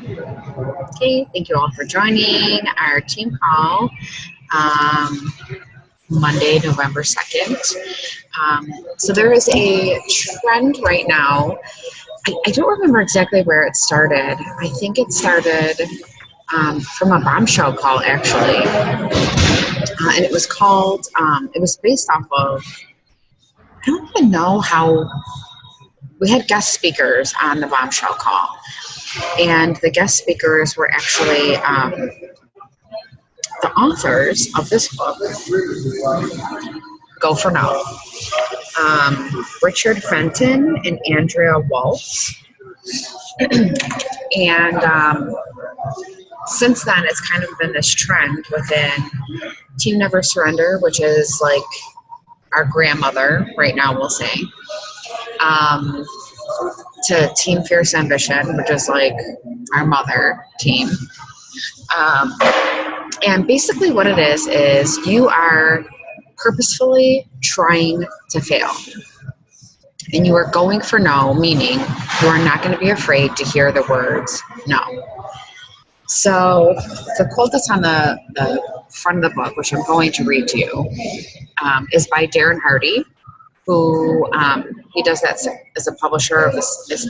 Okay, thank you all for joining our team call Monday, November 2nd. So there is a trend right now. I don't remember exactly where it started. I think it started from a bombshell call, actually. And it was called, it was based off of, I don't even know how, we had guest speakers on the bombshell call. And the guest speakers were actually the authors of this book, Go for No. Richard Fenton and Andrea Waltz. And since then, it's kind of been this trend within Team Never Surrender, which is like our grandmother right now, we'll say, to Team Fierce Ambition, which is like our mother team. And basically what it is you are purposefully trying to fail. And you are going for no, meaning you are not going to be afraid to hear the words no. So the quote that's on the front of the book, which I'm going to read to you, is by Darren Hardy, who he does that as a publisher of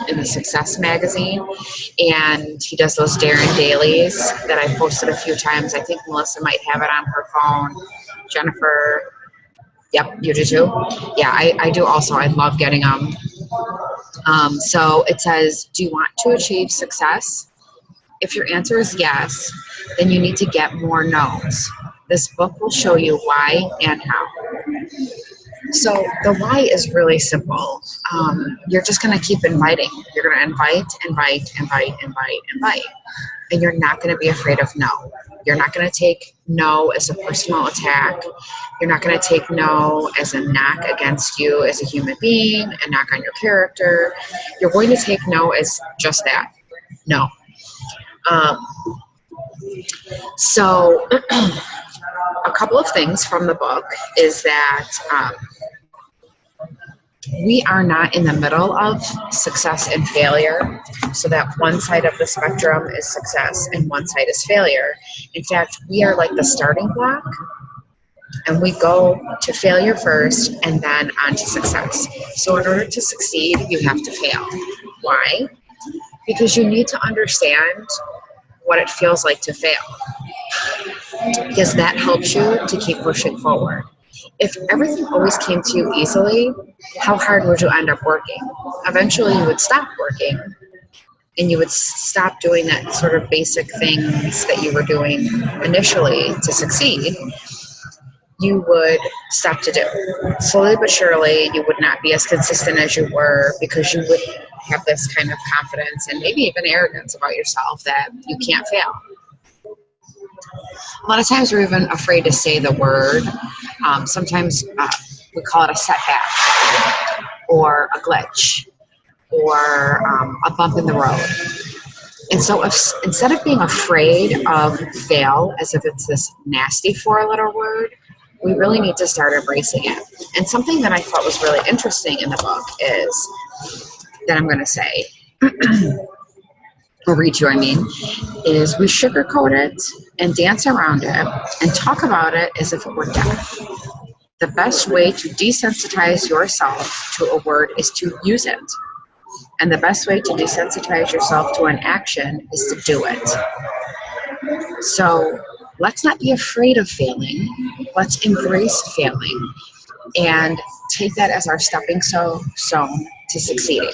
in the Success magazine, and he does those Darren dailies that I posted a few times. I think Melissa might have it on her phone. Jennifer, yep, you do too? Yeah, I do also. I love getting them. So it says, do you want to achieve success? If your answer is yes, then you need to get more no's. This book will show you why and how. So the why is really simple. You're just going to keep inviting. You're going to invite. And you're not going to be afraid of no. You're not going to take no as a personal attack. You're not going to take no as a knock against you as a human being, a knock on your character. You're going to take no as just that, no. So a couple of things from the book is that we are not in the middle of success and failure, so that one side of the spectrum is success and one side is failure. In fact, we are like the starting block, and we go to failure first and then on to success. So in order to succeed, you have to fail. Why? Because you need to understand what it feels like to fail, because that helps you to keep pushing forward. If everything always came to you easily, how hard would you end up working? Eventually you would stop working and you would stop doing that sort of basic things that you were doing initially to succeed. You would stop to do. Slowly but surely, you would not be as consistent as you were, because you would have this kind of confidence and maybe even arrogance about yourself that you can't fail. A lot of times we're even afraid to say the word. Sometimes we call it a setback or a glitch or a bump in the road. And so instead of being afraid of fail as if it's this nasty four-letter word, we really need to start embracing it. And something that I thought was really interesting in the book is, that I'm going to say, or read you, is we sugarcoat it and dance around it and talk about it as if it were death. The best way to desensitize yourself to a word is to use it. And the best way to desensitize yourself to an action is to do it. So let's not be afraid of failing. Let's embrace failing and take that as our stepping stone to succeeding.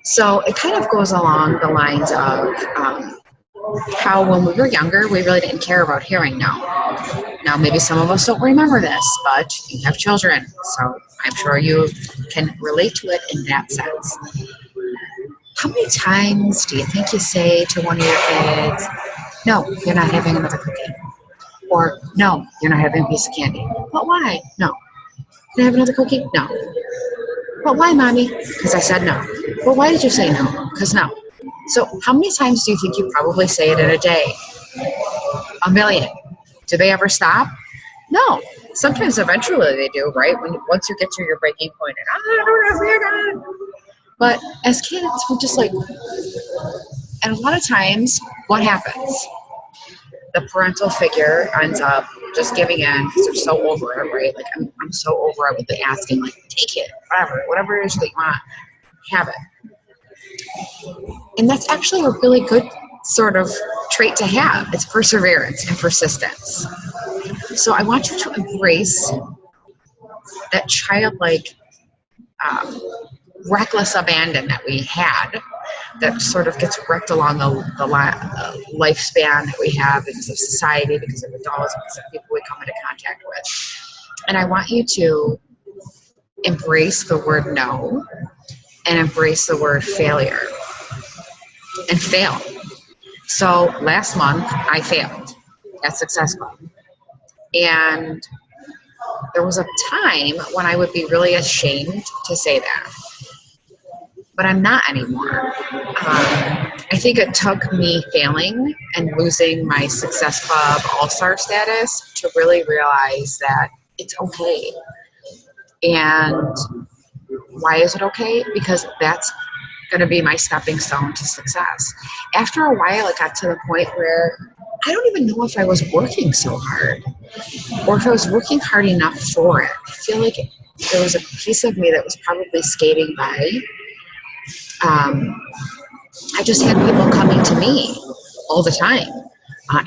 So it kind of goes along the lines of how when we were younger, we really didn't care about hearing no. Now, maybe some of us don't remember this, but you have children, so I'm sure you can relate to it in that sense. How many times do you think you say to one of your kids, no, you're not having another cookie? Or, no, you're not having a piece of candy. But why? No. Can I have another cookie? No. But why, Mommy? Because I said no. Well, why did you say no? Because no. So how many times do you think you probably say it in a day? 1,000,000. Do they ever stop? No. Sometimes eventually they do, right? Once you get to your breaking point and, I don't know, we're done. But as kids, we're just like, And a lot of times, what happens? The parental figure ends up just giving in because they're so over it, right? Like, I'm so over it with the asking, like, take it, whatever it is that you want, have it. And that's actually a really good sort of trait to have. It's perseverance and persistence. So I want you to embrace that childlike, reckless abandon that we had that sort of gets wrecked along the lifespan that we have because of society, because of adults, because of people we come into contact with. And I want you to embrace the word no and embrace the word failure and fail. So last month I failed at Success Club. And there was a time when I would be really ashamed to say that. But I'm not anymore. I think it took me failing and losing my Success Club All-Star status to really realize that it's okay. And why is it okay? Because that's going to be my stepping stone to success. After a while, it got to the point where I don't even know if I was working so hard or if I was working hard enough for it. I feel like there was a piece of me that was probably skating by. I just had people coming to me all the time,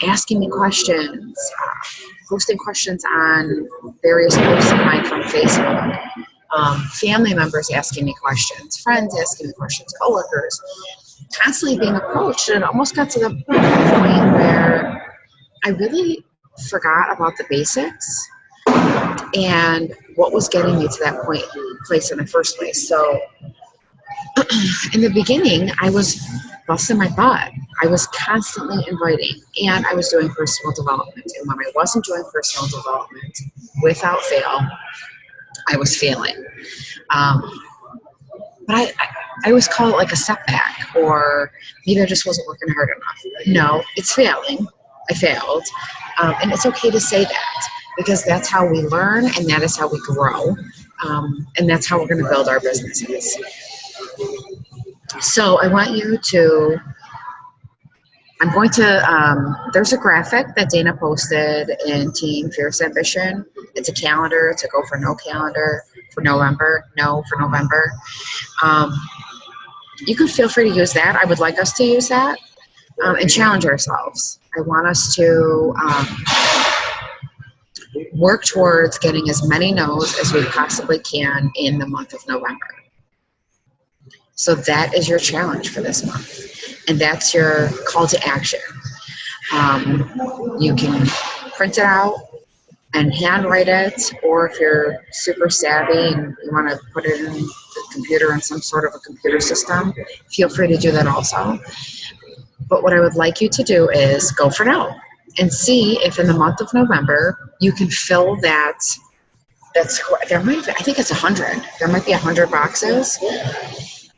asking me questions, posting questions on various posts of mine from Facebook, family members asking me questions, friends asking me questions, coworkers, constantly being approached. And it almost got to the point where I really forgot about the basics and what was getting me to that place in the first place. So in the beginning, I was busting my butt. I was constantly inviting, and I was doing personal development. And when I wasn't doing personal development, without fail, I was failing. But I always call it like a setback, or maybe I just wasn't working hard enough. No, it's failing. I failed. And it's okay to say that, because that's how we learn, and that is how we grow. And that's how we're going to build our businesses. So I want you to, there's a graphic that Dana posted in Team Fierce Ambition. It's a calendar. It's a go for no calendar for November. No for November. You can feel free to use that. I would like us to use that and challenge ourselves. I want us to work towards getting as many no's as we possibly can in the month of November. So that is your challenge for this month. And that's your call to action. You can print it out and handwrite it, or if you're super savvy and you want to put it in the computer in some sort of a computer system, feel free to do that also. But what I would like you to do is go for no and see if in the month of November you can fill that square. I think it's 100. There might be 100 boxes,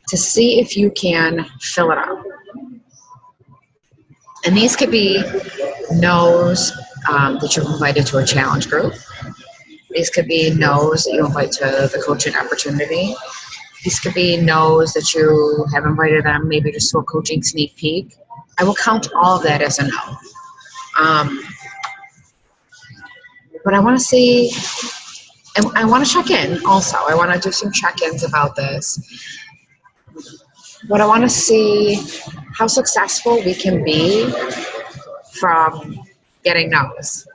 to see if you can fill it up. And these could be no's that you've invited to a challenge group. These could be no's that you invite to the coaching opportunity. These could be no's that you have invited them maybe just to a coaching sneak peek. I will count all of that as a no. But I want to see, and I want to check in also. I want to do some check-ins about this. But I want to see how successful we can be from getting no's.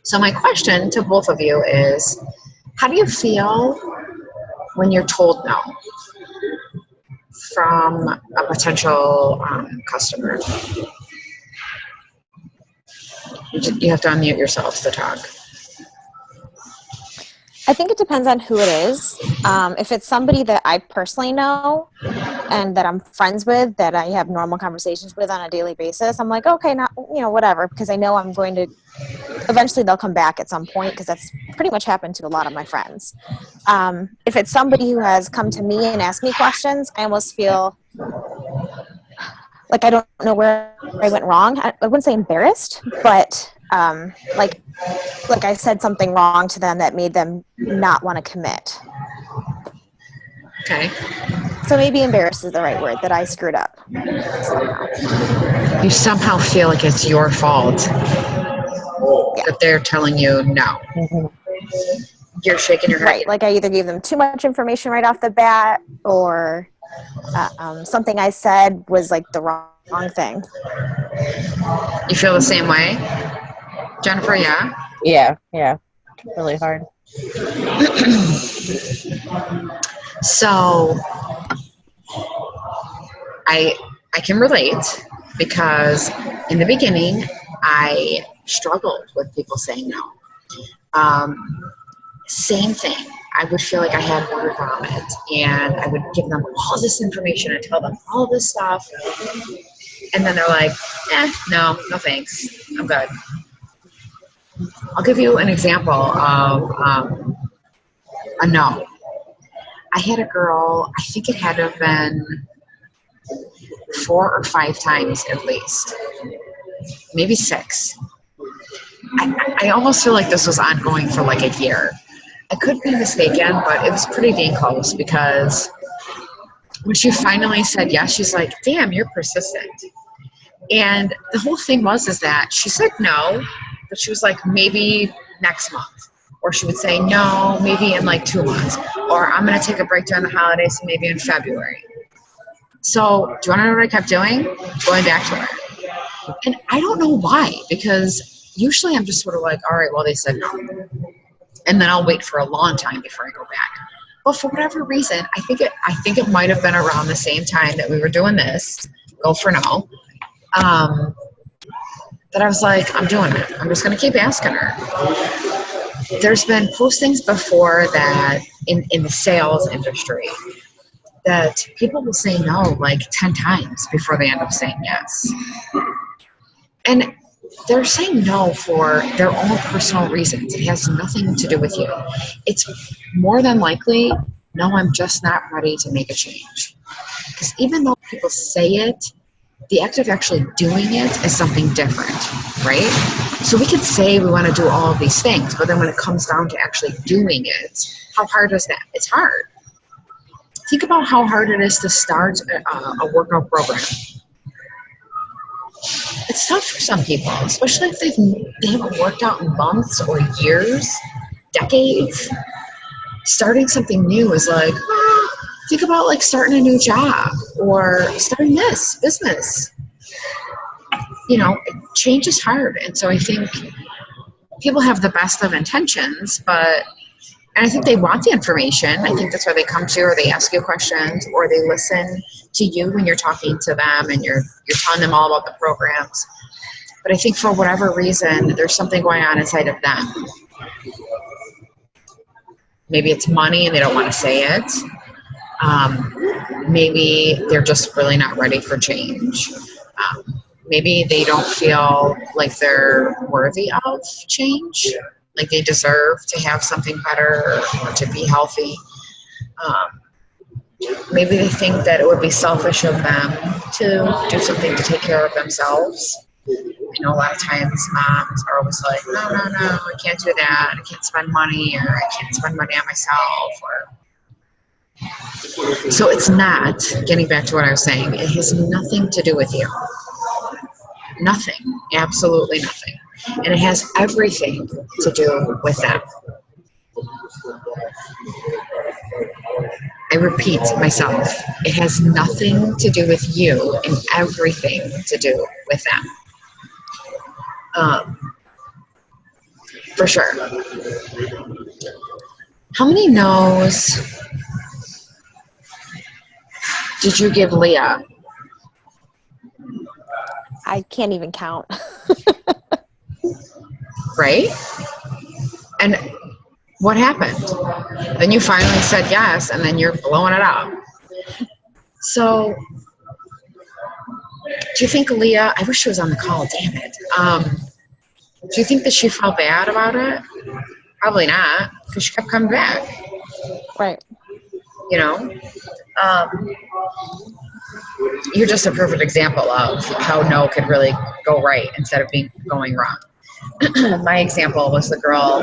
So my question to both of you is, how do you feel when you're told no from a potential customer? You have to unmute yourselves to talk. I think it depends on who it is. If it's somebody that I personally know and that I'm friends with, that I have normal conversations with on a daily basis, I'm like, okay, not, whatever, because I know I'm going to, eventually they'll come back at some point, because that's pretty much happened to a lot of my friends. If it's somebody who has come to me and asked me questions, I almost feel like I don't know where I went wrong. I wouldn't say embarrassed, but like I said something wrong to them that made them not want to commit. Okay. So maybe embarrassed is the right word, that I screwed up somehow. You somehow feel like it's your fault Yeah. that they're telling you no. You're shaking your head. Right. Like I either gave them too much information right off the bat, or something I said was like the wrong thing. You feel the same way, Jennifer? Yeah. Yeah. Really hard. So I can relate, because in the beginning I struggled with people saying no. Same thing. I would feel like I had water vomit, and I would give them all this information and tell them all this stuff, and then they're like, no thanks, I'm good. I'll give you an example of a no. I had a girl, I think it had to have been 4 or 5 times at least, maybe 6. I almost feel like this was ongoing for like a year. I could be mistaken, but it was pretty dang close, because when she finally said yes, she's like, damn, you're persistent. And the whole thing is that she said no, but she was like, maybe next month. Or she would say no, maybe in like 2 months. Or I'm going to take a break during the holidays, so maybe in February. So do you want to know what I kept doing? Going back to her. And I don't know why, because usually I'm just sort of like, all right, well, they said no. And then I'll wait for a long time before I go back. But for whatever reason, I think it might have been around the same time that we were doing this, Go for No, that I was like, I'm doing it. I'm just going to keep asking her. There's been postings before that in the sales industry that people will say no like 10 times before they end up saying yes. And they're saying no for their own personal reasons. It has nothing to do with you. It's more than likely, no, I'm just not ready to make a change. Because even though people say it, the act of actually doing it is something different, right? So we could say we want to do all of these things, but then when it comes down to actually doing it, how hard is that? It's hard. Think about how hard it is to start a workout program. It's tough for some people, especially if they haven't worked out in months or years, decades. Starting something new is like, think about like starting a new job or starting this business. You know, change is hard. And so I think people have the best of intentions, and I think they want the information. I think that's why they come to you, or they ask you questions, or they listen to you when you're talking to them and you're telling them all about the programs. But I think for whatever reason, there's something going on inside of them. Maybe it's money and they don't want to say it. Maybe they're just really not ready for change. Maybe they don't feel like they're worthy of change, like they deserve to have something better or to be healthy. Maybe they think that it would be selfish of them to do something to take care of themselves. You know, a lot of times moms are always like, no, I can't do that. I can't spend money, or I can't spend money on myself. So it's not, getting back to what I was saying, it has nothing to do with you. Nothing, absolutely nothing. And it has everything to do with them. I repeat myself, it has nothing to do with you and everything to do with them. For sure. How many no's did you give Leah? I can't even count. Right? And what happened? Then you finally said yes, and then you're blowing it up. So, do you think Leah, I wish she was on the call, damn it. Do you think that she felt bad about it? Probably not, because she kept coming back. Right. You know? You're just a perfect example of how no could really go right instead of going wrong. My example was the girl,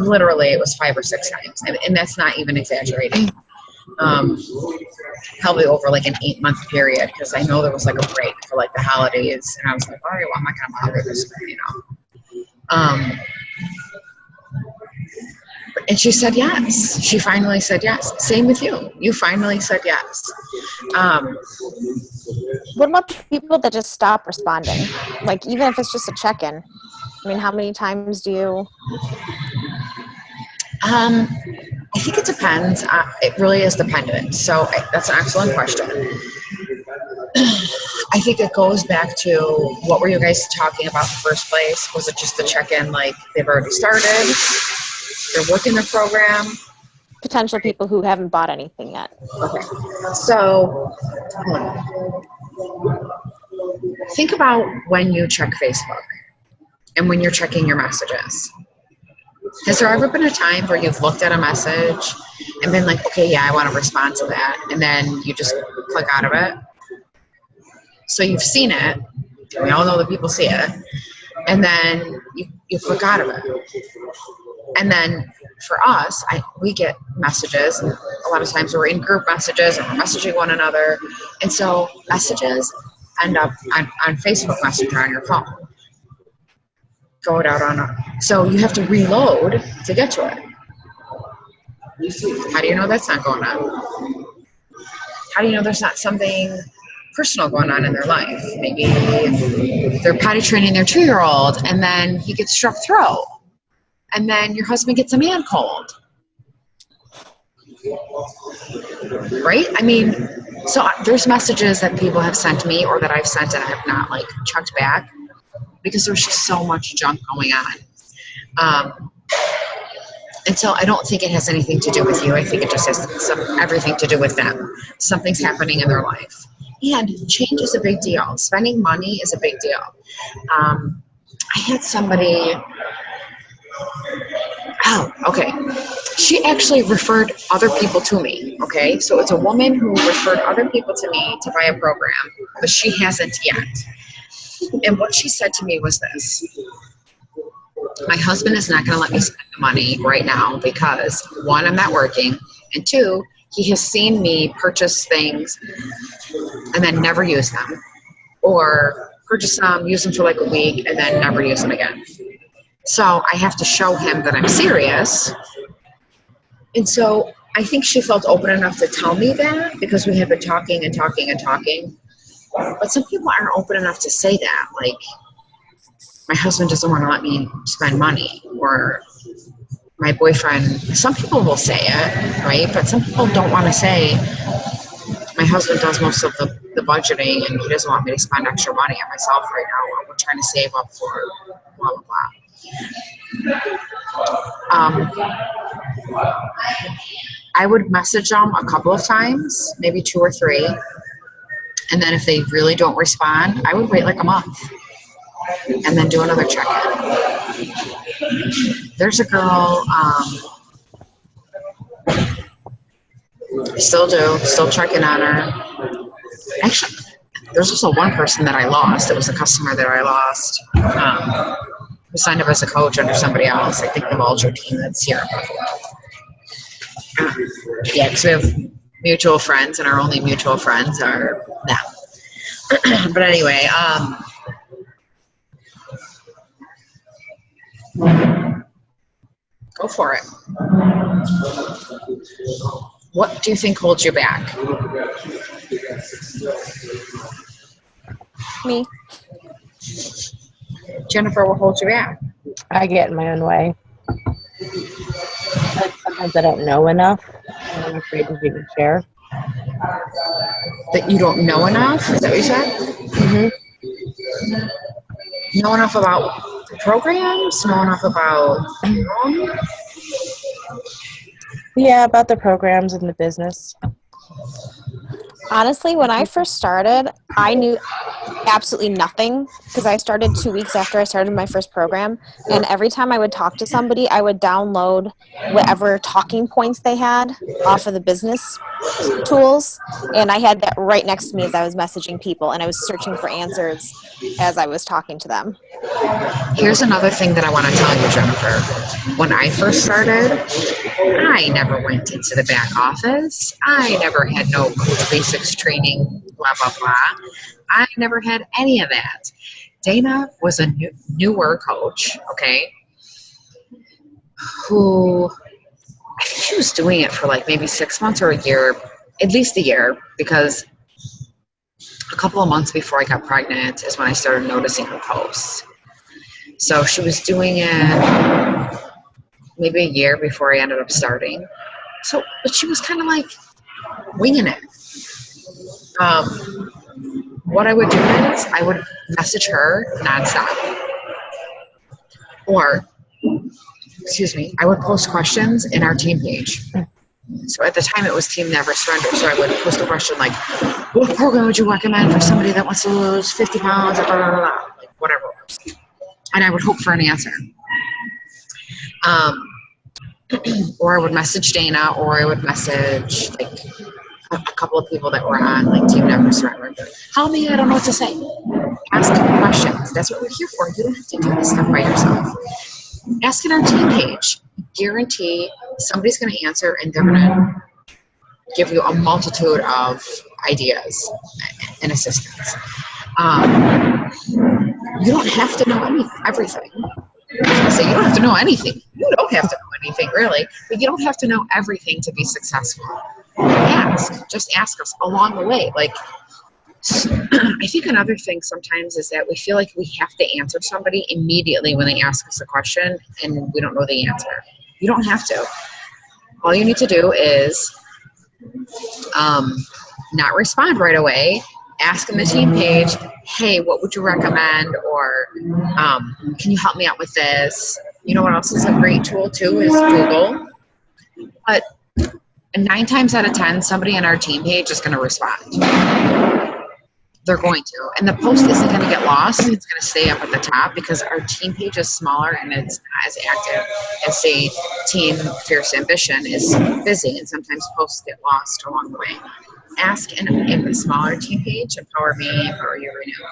literally it was 5 or 6 times, and that's not even exaggerating. Probably over like an 8-month period, because I know there was like a break for like the holidays, and I was like, all right, well, I'm not gonna bother this guy, you know. And she said yes. She finally said yes. Same with you. You finally said yes. What about people that just stop responding? Like, even if it's just a check-in. I mean, how many times do you? I think it depends. It really is dependent. So that's an excellent question. I think it goes back to what were you guys talking about in the first place? Was it just the check-in, like they've already started, they're working the program? Potential people who haven't bought anything yet. Okay. So think about when you check Facebook and when you're checking your messages. Has there ever been a time where you've looked at a message and been like, okay, yeah, I want to respond to that, and then you just click out of it? So you've seen it. We all know that people see it. And then you click out of it. And then for us, we get messages. And a lot of times we're in group messages and we're messaging one another. And so messages end up on Facebook Messenger on your phone. Go it out so you have to reload to get to it. How do you know that's not going on? How do you know there's not something personal going on in their life? Maybe they're potty training their 2-year-old and then he gets strep throat, and then your husband gets a man cold, right? I mean, so there's messages that people have sent me or that I've sent and I have not like checked back because there's just so much junk going on. And so I don't think it has anything to do with you. I think it just has everything to do with them. Something's happening in their life. And change is a big deal. Spending money is a big deal. I had somebody, she actually referred other people to me, okay? So it's a woman who referred other people to me to buy a program, but she hasn't yet. And what she said to me was this: my husband is not going to let me spend the money right now because, 1, I'm not working, and 2, he has seen me purchase things and then never use them, or purchase them, use them for like a week, and then never use them again. So I have to show him that I'm serious. And so I think she felt open enough to tell me that because we had been talking and talking and talking. But some people aren't open enough to say that, like, my husband doesn't want to let me spend money, or my boyfriend. Some people will say it, right? But some people don't want to say, my husband does most of the budgeting and he doesn't want me to spend extra money on myself right now. We're trying to save up for blah, blah, blah. I would message them a couple of times, maybe 2 or 3. And then if they really don't respond, I would wait like a month and then do another check-in. There's a girl, still checking on her. Actually, there's also one person that I lost. It was a customer that I lost, who signed up as a coach under somebody else. I think the Vulture team that's here in Buffalo. Yeah, because we have mutual friends, and our only mutual friends are them. But anyway, go for it. What do you think holds you back? Me. Jennifer, what holds you back? I get in my own way. Like, sometimes I don't know enough, and I'm afraid to even share. That you don't know enough? Is that what you said? Mm-hmm. Know enough about the programs? Know enough about Yeah, about the programs and the business. Honestly, when I first started, I knew absolutely nothing because I started 2 weeks after I started my first program. And every time I would talk to somebody, I would download whatever talking points they had off of the business tools. And I had that right next to me as I was messaging people, and I was searching for answers as I was talking to them. Here's another thing that I want to tell you, Jennifer. When I first started, I never went into the back office. I never had no Coach Basics training, blah, blah, blah. I never had any of that. Dana was a newer coach, okay, who I think she was doing it for like maybe 6 months or a year, at least a year, because a couple of months before I got pregnant is when I started noticing her posts. So she was doing it maybe a year before I ended up starting. So, but she was kind of like winging it. What I would do is I would message her nonstop. Or, excuse me, I would post questions in our team page. So at the time it was Team Never Surrender. So I would post a question like, what program would you recommend for somebody that wants to lose 50 pounds, blah, blah, blah, blah, like whatever it was. And I would hope for an answer. Or I would message Dana, or I would message like a couple of people that were on like Team Never Surrender. Help me, I don't know what to say. Ask questions. That's what we're here for. You don't have to do this stuff by yourself. Ask it on team page. Guarantee somebody's going to answer, and they're going to give you a multitude of ideas and assistance. You don't have to know everything. I was going to say, you don't have to know anything. You don't have to know anything, really. But you don't have to know everything to be successful. Just ask us along the way. Like, I think another thing sometimes is that we feel like we have to answer somebody immediately when they ask us a question and we don't know the answer. You don't have to. All you need to do is not respond right away. Ask in the team page, hey, what would you recommend? Or can you help me out with this? You know what else is a great tool too is Google. But 9 times out of 10, somebody on our team page is going to respond. They're going to. And the post isn't going to get lost. It's going to stay up at the top because our team page is smaller and it's not as active as, say, Team Fierce Ambition is busy, and sometimes posts get lost along the way. Ask in the smaller team page, EmpowerME EmpowerYOU Renew.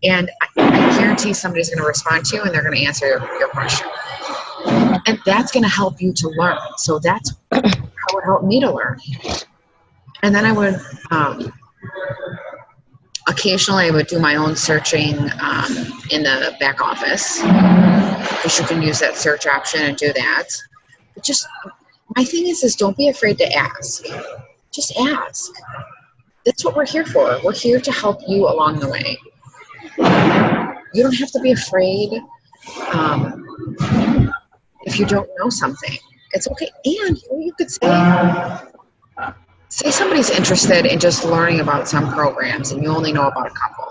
And I guarantee somebody's going to respond to you and they're going to answer your question. And that's going to help you to learn. So that's how it helped me to learn. And then I would occasionally I would do my own searching in the back office, because you can use that search option and do that. But just, my thing is don't be afraid to ask. Just ask. That's what we're here for. We're here to help you along the way. You don't have to be afraid if you don't know something. It's okay. And you could say somebody's interested in just learning about some programs and you only know about a couple.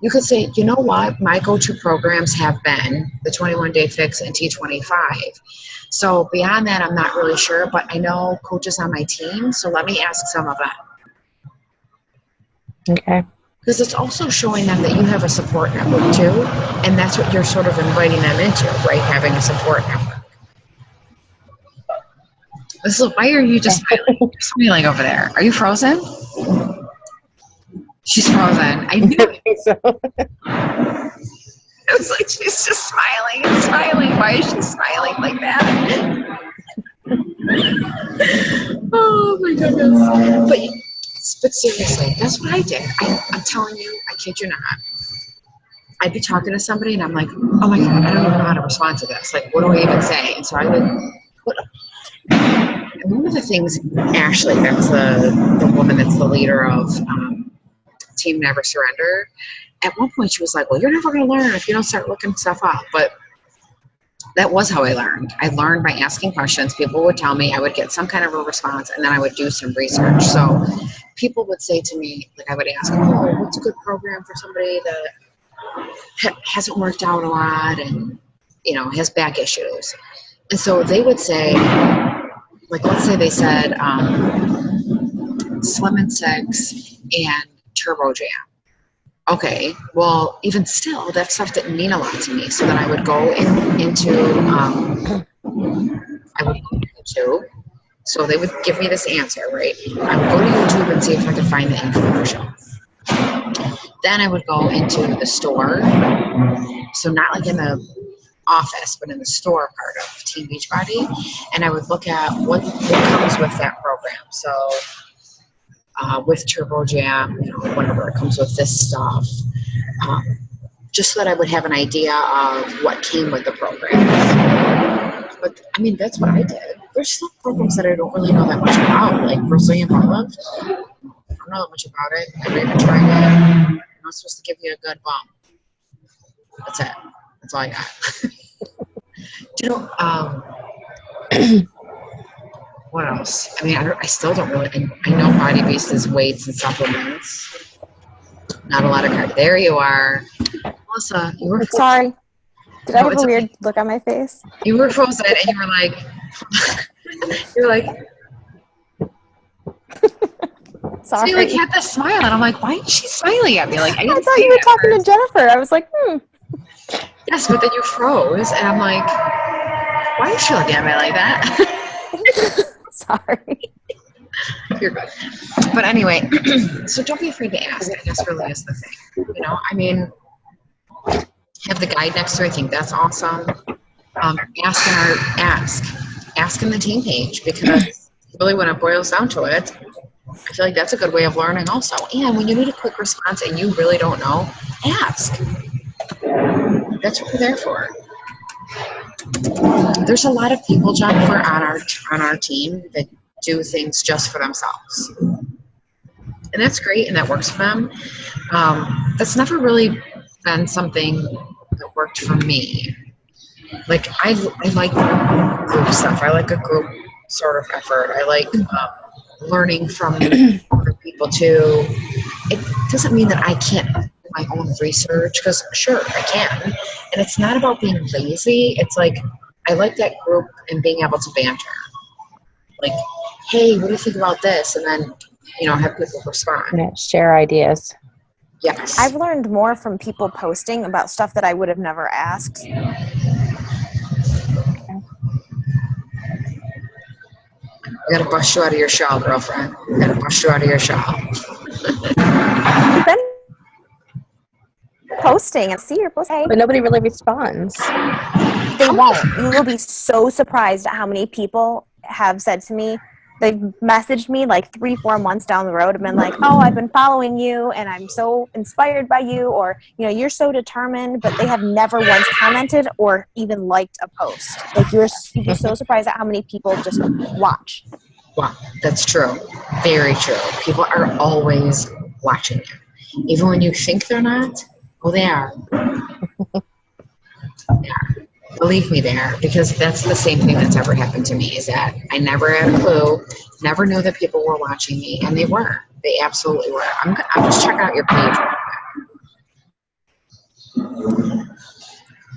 You could say, you know what, my go-to programs have been the 21-Day Fix and T25. So beyond that, I'm not really sure, but I know coaches on my team, so let me ask some of them. Okay. Because it's also showing them that you have a support network too, and that's what you're sort of inviting them into, right? Having a support network. Why are you just smiling? You're smiling over there. Are you frozen? She's frozen. I knew it. So. It was like she's just smiling and smiling. Why is she smiling like that? Oh my goodness. But seriously, that's what I did. I'm telling you, I kid you not. I'd be talking to somebody and I'm like, oh my God, I don't even know how to respond to this. Like, what do I even say? And so I would put and one of the things, Ashley, that's the woman that's the leader of Team Never Surrender, at one point she was like, well, you're never going to learn if you don't start looking stuff up. But that was how I learned. I learned by asking questions. People would tell me, I would get some kind of a response, and then I would do some research. So people would say to me, like I would ask, oh, what's a good program for somebody that hasn't worked out a lot and, has back issues? And so they would say, like, let's say they said Slim and Six and Turbo Jam. Okay, well, even still, that stuff didn't mean a lot to me. So then I would go into, I would go to YouTube. So they would give me this answer, right? I would go to YouTube and see if I could find the infomercial. Then I would go into the store. So not like in the office, but in the store part of Team Beachbody. And I would look at what comes with that program. So with Turbo Jam, whatever, it comes with this stuff. Just so that I would have an idea of what came with the program. But I mean, that's what I did. There's some programs that I don't really know that much about, like Brazilian butt lift. I don't know that much about it. I haven't even tried it. I'm not supposed to give you a good bump. That's it. That's all I got. What else? I mean, I still don't really. I know Body Beast is weights and supplements. Not a lot of cardio. There you are, Melissa. You were sorry. Did I have a weird look on my face? You were frozen, and you were like, Sorry. So you had this smile, and I'm like, why is she smiling at me? Like, I thought you were talking to Jennifer. I was like, Yes, but then you froze, and I'm like, why is she looking at me like that? Sorry. You're good. But anyway, so don't be afraid to ask. I guess really is the thing. I mean, have the guide next to her. I think that's awesome. Ask in the team page, because really when it boils down to it, I feel like that's a good way of learning also. And when you need a quick response and you really don't know, ask. That's what we're there for. There's a lot of people, Jennifer, on our team that do things just for themselves. And that's great, and that works for them. That's never really been something that worked for me. Like, I like group stuff. I like a group sort of effort. I like learning from other people too. It doesn't mean that I can't do my own research, because sure, I can. And it's not about being lazy. It's like, I like that group and being able to banter. Like, hey, what do you think about this? And then, have people respond. Yeah, share ideas. Yes. I've learned more from people posting about stuff that I would have never asked. I gotta bust you out of your shell, girlfriend. I gotta bust you out of your shell. You've been posting and see your post. But nobody really responds. They won't. You will be so surprised at how many people have said to me, they've messaged me like 3-4 months down the road and been like, oh, I've been following you and I'm so inspired by you, or, you're so determined, but they have never once commented or even liked a post. Like, you'd be so surprised at how many people just watch. Wow, that's true. Very true. People are always watching you. Even when you think they're not, well, they are. They are. Believe me, they are, because that's the same thing that's ever happened to me, is that I never had a clue, never knew that people were watching me, and they were. They absolutely were. I'm just checking out your page real quick.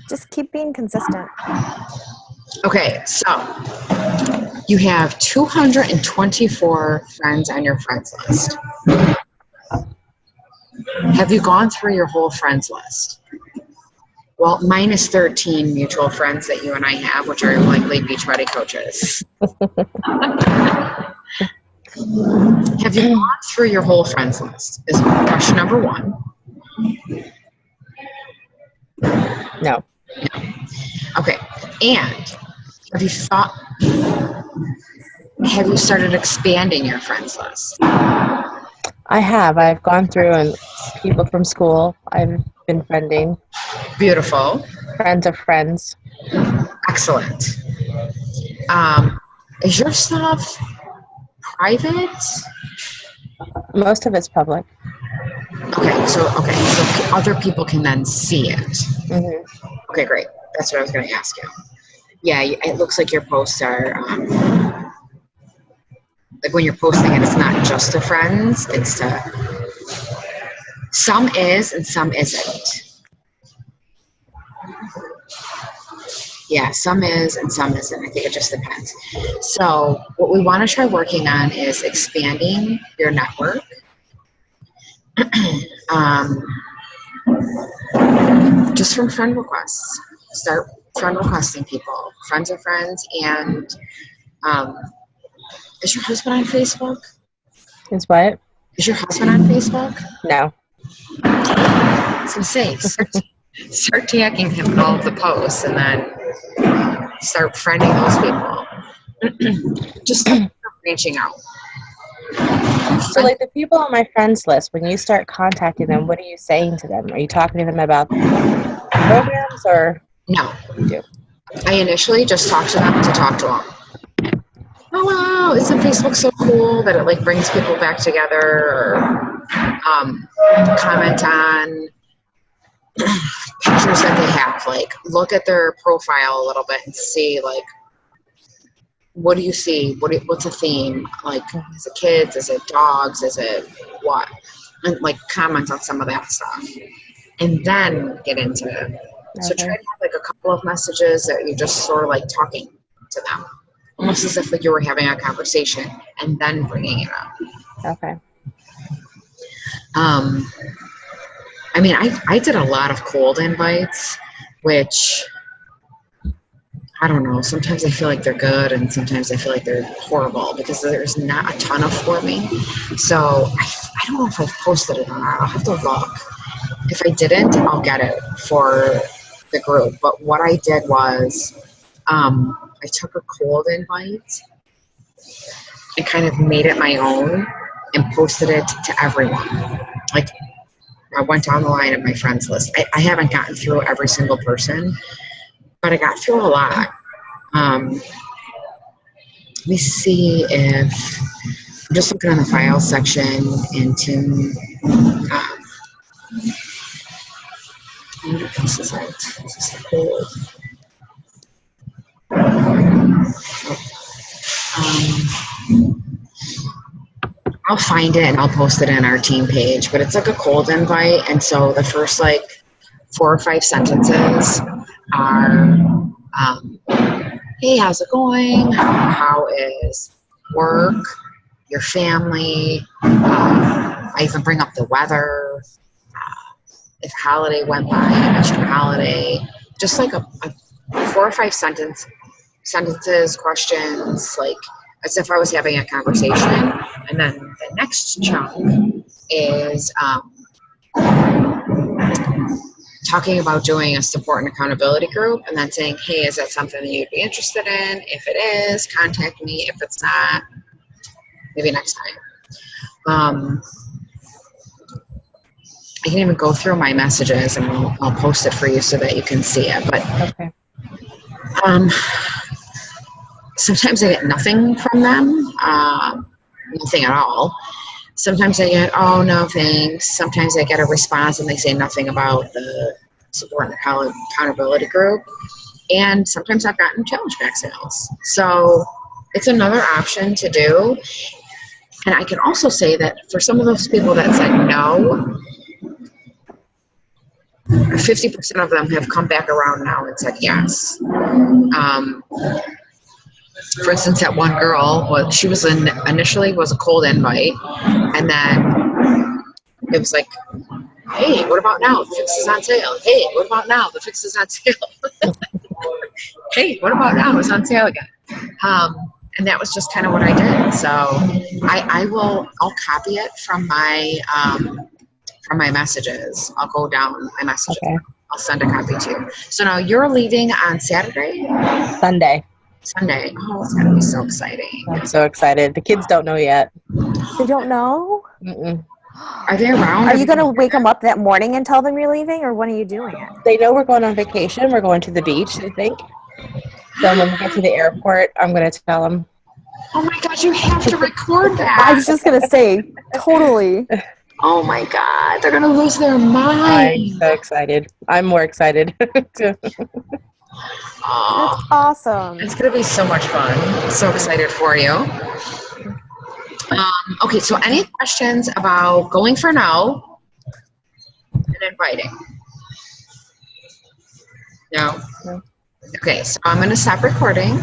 Just keep being consistent. Okay, so you have 224 friends on your friends list. Have you gone through your whole friends list? Well, minus 13 mutual friends that you and I have, which are likely Beachbody coaches. Have you gone through your whole friends list? Is question number one. No. Okay, and have you started expanding your friends list? I have. I've gone through, and people from school I've been friending. Beautiful. Friends of friends. Excellent. Is your stuff private? Most of it's public. Okay, so other people can then see it. Mm-hmm. Okay, great. That's what I was going to ask you. Yeah, it looks like your posts are like when you're posting it, it's not just to friends. It's to some is and some isn't. Yeah, some is and some isn't. I think it just depends. So what we want to try working on is expanding your network. just from friend requests. Start friend requesting people, friends of friends, and is your husband on Facebook? Is what? Is your husband on Facebook? No. I was gonna say, start tagging him in all of the posts, and then start friending those people. Just start reaching out. So, like the people on my friends list, when you start contacting them, what are you saying to them? Are you talking to them about programs or? No. What do you do? I initially just talked to them to talk to them. Oh wow, isn't Facebook so cool that it like brings people back together, or comment on pictures that they have, like look at their profile a little bit and see like, what do you see? What's a theme? Like, is it kids? Is it dogs? Is it what? And like comment on some of that stuff, and then get into it. So try to have like a couple of messages that you're just sort of like talking to them, almost as if like you were having a conversation, and then bringing it up. Okay. I mean, I did a lot of cold invites, which I don't know. Sometimes I feel like they're good, and sometimes I feel like they're horrible because there's not a ton of for me. So I don't know if I've posted it or not. I'll have to look. If I didn't, I'll get it for the group. But what I did was I took a cold invite and kind of made it my own and posted it to everyone. Like, I went down the line of my friends list. I haven't gotten through every single person, but I got through a lot. Let me see if I'm just looking on the file section into what else is it? Is this the cold? I'll find it and I'll post it in our team page, but it's like a cold invite, and so the first like 4 or 5 sentences are, hey, how's it going? How is work? Your family? I even bring up the weather. If a holiday went by, I mention a holiday. Just like a 4 or 5 sentences, questions, like as if I was having a conversation. And then the next chunk is talking about doing a support and accountability group, and then saying, hey, is that something that you'd be interested in? If it is, contact me. If it's not, maybe next time. I can even go through my messages and I'll post it for you so that you can see it. But Okay. Sometimes I get nothing from them, nothing at all. Sometimes I get, oh, no, thanks. Sometimes I get a response and they say nothing about the support and accountability group. And sometimes I've gotten challenge back sales. So it's another option to do. And I can also say that for some of those people that said no, 50% of them have come back around now and said yes. For instance, that one girl, she was initially was a cold invite, and then it was like, hey, what about now? The fix is on sale. Hey, what about now? The fix is on sale. Hey, what about now? It's on sale again. And that was just kind of what I did. So I'll copy it from my messages. I'll go down my messages. Okay. I'll send a copy to you. So now you're leaving on Saturday? Sunday. Oh, it's going to be so exciting. I'm so excited. The kids don't know yet. They don't know? Mm-mm. Are they around? Are you going to wake them up that morning and tell them you're leaving, or when are you doing it? They know we're going on vacation. We're going to the beach, I think. So when we get to the airport, I'm going to tell them. Oh my God, you have to record that. I was just going to say, totally. Oh my God, they're going to lose their mind. I'm so excited. I'm more excited. Oh, That's awesome. it's going to be so much fun. I'm so excited for you. Okay, so any questions about going for no and inviting? No? No. Okay, so I'm going to stop recording.